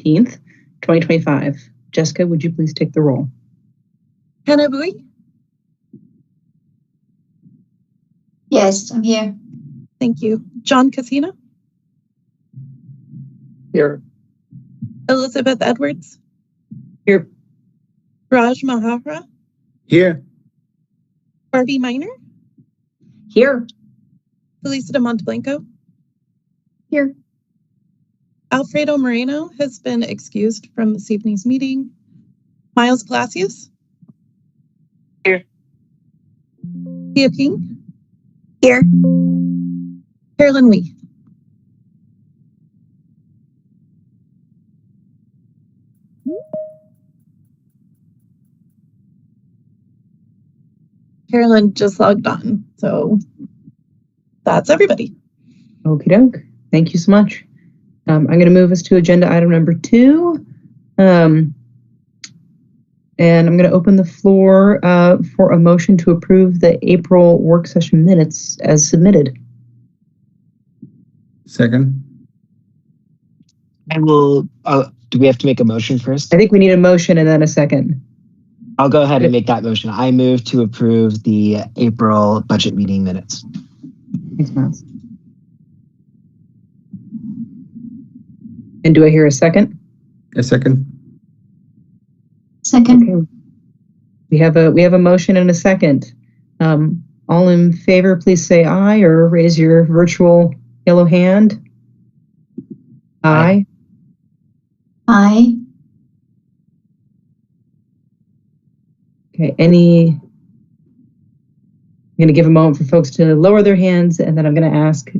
17th, 2025. Jessica, would you please take the roll? Hannah Bui? Yes, I'm here. Thank you. John Casino? Here. Elizabeth Edwards? Here. Raj Mahara? Here. Barbie Miner? Here. Felisa de Monteblanco? Here. Alfredo Moreno has been excused from this evening's meeting. Miles Palacios? Here. Thea Ping? Here. Carolyn Wee? Carolyn just logged on, so that's everybody. Okie doke. Thank you so much. I'm going to move us to agenda item number 2. And I'm going to open the floor for a motion to approve the April work session minutes as submitted. Second. I will, do we have to make a motion first? I think we need a motion and then a second. I'll go ahead and make that motion. I move to approve the April budget meeting minutes. Thanks, Miles. And do I hear a second? A second. Second. Okay. We have a motion and a second. All in favor, please say aye or raise your virtual yellow hand. Aye. Aye. Okay, I'm going to give a moment for folks to lower their hands, and then I'm going to ask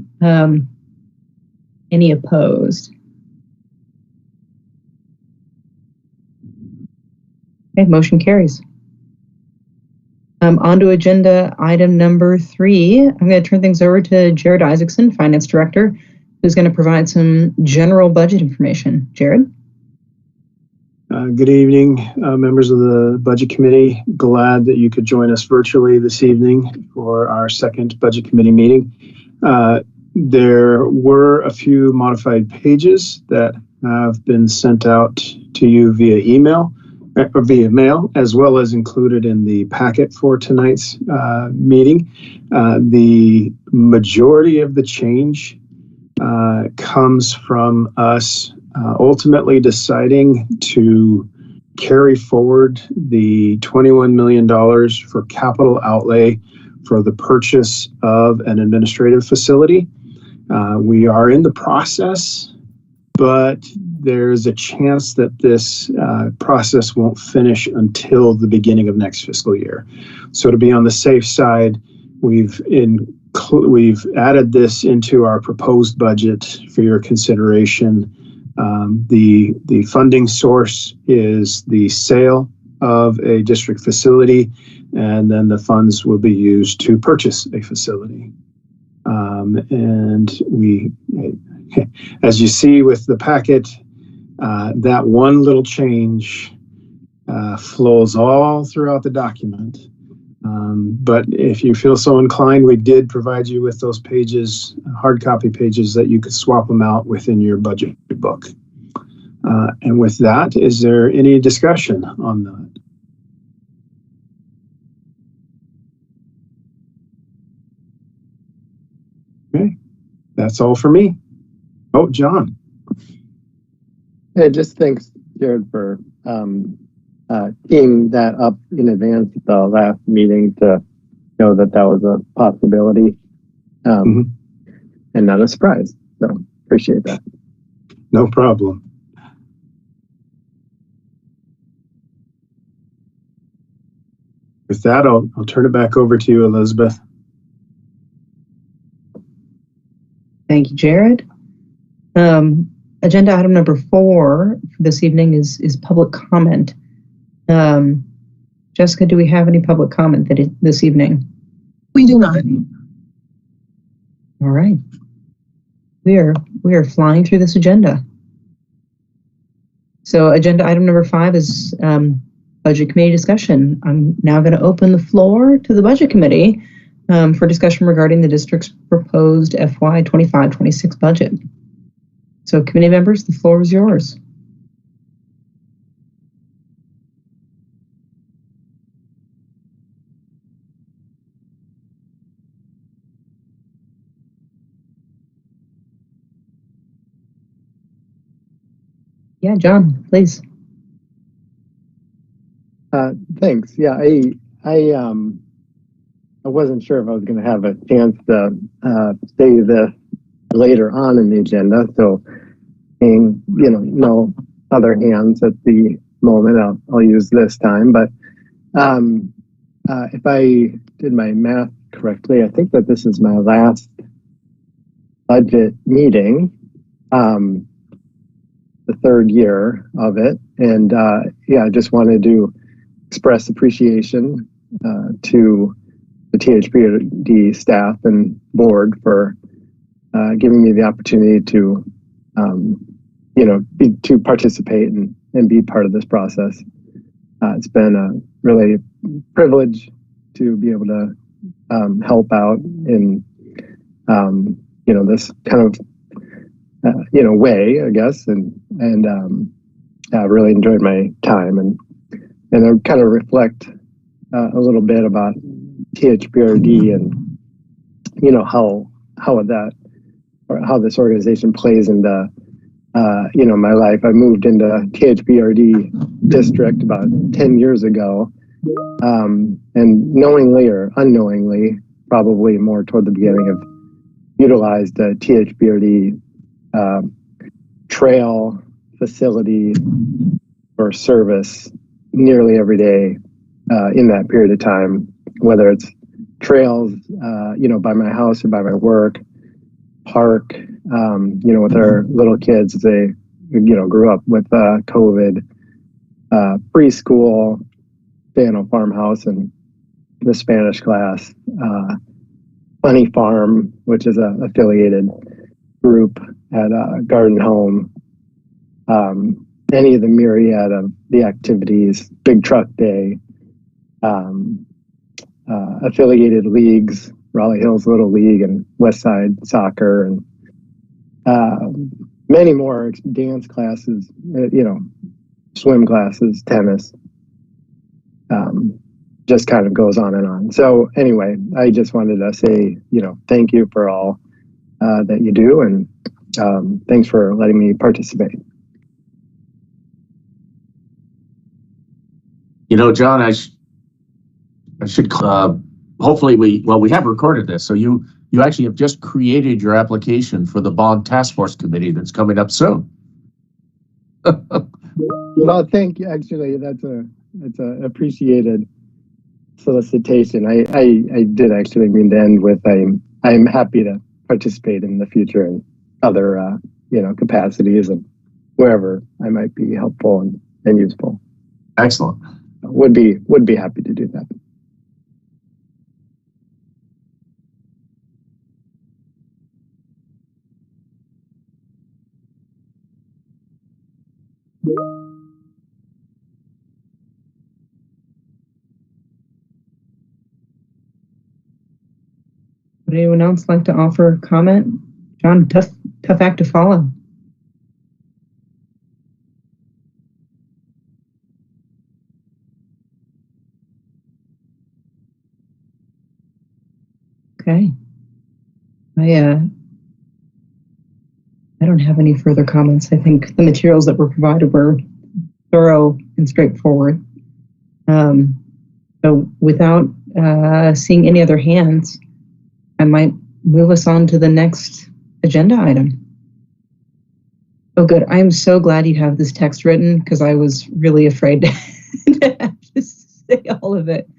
any opposed. Okay, motion carries. On to agenda item number 3. I'm going to turn things over to Jared Isaacson, Finance Director, who's going to provide some general budget information. Jared? Good evening, members of the Budget Committee. Glad that you could join us virtually this evening for our second Budget Committee meeting. There were a few modified pages that have been sent out to you via email or via mail, as well as included in the packet for tonight's meeting. The majority of the change comes from us ultimately deciding to carry forward the $21 million for capital outlay for the purchase of an administrative facility. We are in the process, but there's a chance that this process won't finish until the beginning of next fiscal year. So to be on the safe side, we've added this into our proposed budget for your consideration. The funding source is the sale of a district facility, and then the funds will be used to purchase a facility. And we, as you see with the packet, that one little change flows all throughout the document. But if you feel so inclined, we did provide you with those pages, hard copy pages, that you could swap them out within your budget book. And with that, is there any discussion on that? Okay, that's all for me. Oh, John. Hey, just thanks, Jared, for teeing that up in advance of the last meeting to know that that was a possibility and not a surprise. So appreciate that. No problem. With that, I'll turn it back over to you, Elizabeth. Thank you, Jared. Agenda item number 4 for this evening is public comment. Jessica, do we have any public comment this evening? We do not. All right. We are flying through this agenda. So agenda item number 5 is Budget Committee discussion. I'm now going to open the floor to the Budget Committee for discussion regarding the district's proposed FY 25-26 budget. So committee members, the floor is yours. Yeah, John, please. Thanks. Yeah, I wasn't sure if I was going to have a chance to say this later on in the agenda. So, no other hands at the moment. I'll use this time. But if I did my math correctly, I think that this is my last budget meeting, the third year of it. And I just wanted to express appreciation to the THPRD staff and board for giving me the opportunity to, to participate and be part of this process. It's been a really privilege to be able to help out in, this kind of, way, I guess, and I really enjoyed my time and I kind of reflect a little bit about THPRD and how this organization plays into my life. I moved into THPRD district about 10 years ago, and knowingly or unknowingly, probably more toward the beginning, have utilized a THPRD trail facility or service nearly every day in that period of time, whether it's trails, by my house or by my work, park, with our little kids, they, grew up with COVID, preschool, Fano farmhouse and the Spanish class, Funny Farm, which is a affiliated group at Garden Home, any of the myriad of the activities, Big Truck Day, affiliated leagues, Raleigh Hills Little League and West Side Soccer, and many more dance classes, swim classes, tennis, just kind of goes on and on. So anyway, I just wanted to say, thank you for all that you do, and thanks for letting me participate. John, I should hopefully we have recorded this, so you actually have just created your application for the Bond Task Force Committee that's coming up soon. Well, thank you. Actually, that's a appreciated solicitation. I did actually mean to end with I'm happy to participate in the future in other capacities and wherever I might be helpful and useful. Excellent. Would be happy to do that. Would anyone else like to offer a comment? John, tough act to follow. Okay. I don't have any further comments. I think the materials that were provided were thorough and straightforward. So without seeing any other hands, I might move us on to the next agenda item. Oh, good. I'm so glad you have this text written because I was really afraid to have to say all of it.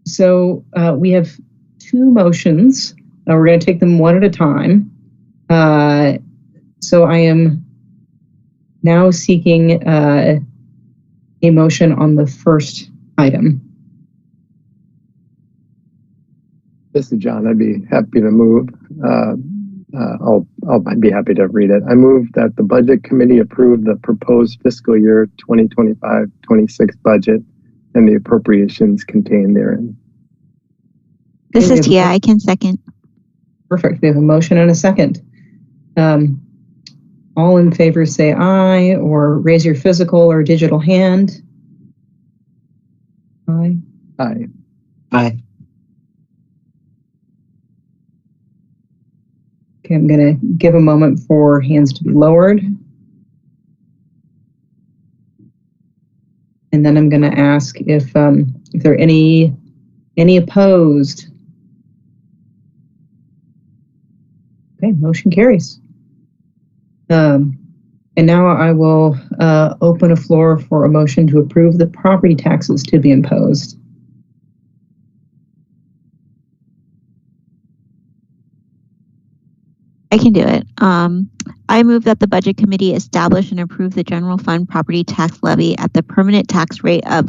So we have two motions. We're going to take them one at a time. So I am now seeking a motion on the first item. This is John. I'd be happy to move. I'd be happy to read it. I move that the Budget Committee approve the proposed fiscal year 2025-26 budget and the appropriations contained therein. This is Tia. I can second. Perfect. We have a motion and a second. All in favor say aye or raise your physical or digital hand. Aye. Aye. Aye. Okay, I'm going to give a moment for hands to be lowered. And then I'm going to ask if there are any opposed. Okay, motion carries. And now I will open a floor for a motion to approve the property taxes to be imposed. I can do it. I move that the Budget Committee establish and approve the general fund property tax levy at the permanent tax rate of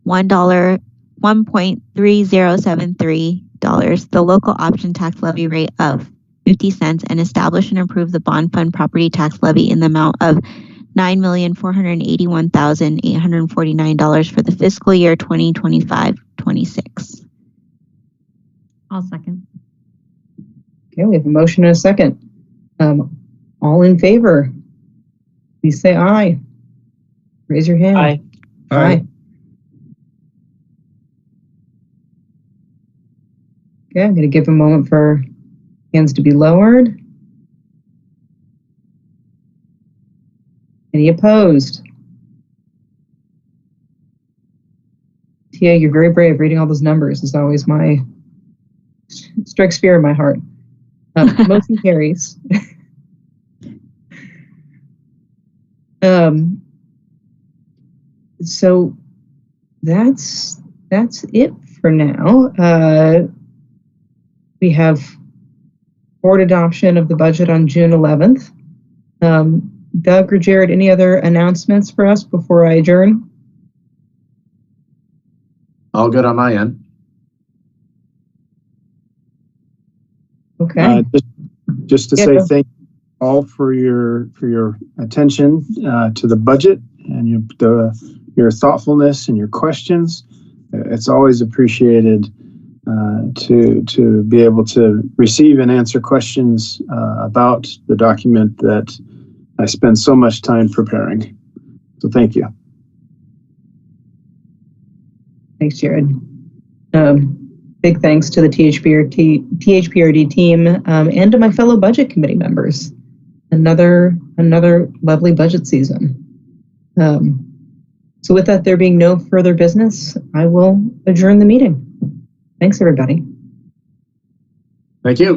$1.3073, the local option tax levy rate of 50 cents, and establish and approve the bond fund property tax levy in the amount of $9,481,849 for the fiscal year 2025-26. I'll second. Okay, we have a motion and a second. All in favor, please say aye. Raise your hand. Aye. Aye. Okay, I'm going to give a moment for hands to be lowered. Any opposed? Tia, you're very brave. Reading all those numbers is always strikes fear in my heart. Motion carries. So that's it for now. We have board adoption of the budget on June 11th. Doug or Jared, any other announcements for us before I adjourn? All good on my end. Okay. Just to say thank you all for your attention to the budget and your thoughtfulness and your questions. It's always appreciated to be able to receive and answer questions about the document that I spend so much time preparing. So thank you. Thanks, Jared. Big thanks to the THPRD team and to my fellow budget committee members. Another lovely budget season. So with that, there being no further business, I will adjourn the meeting. Thanks, everybody. Thank you.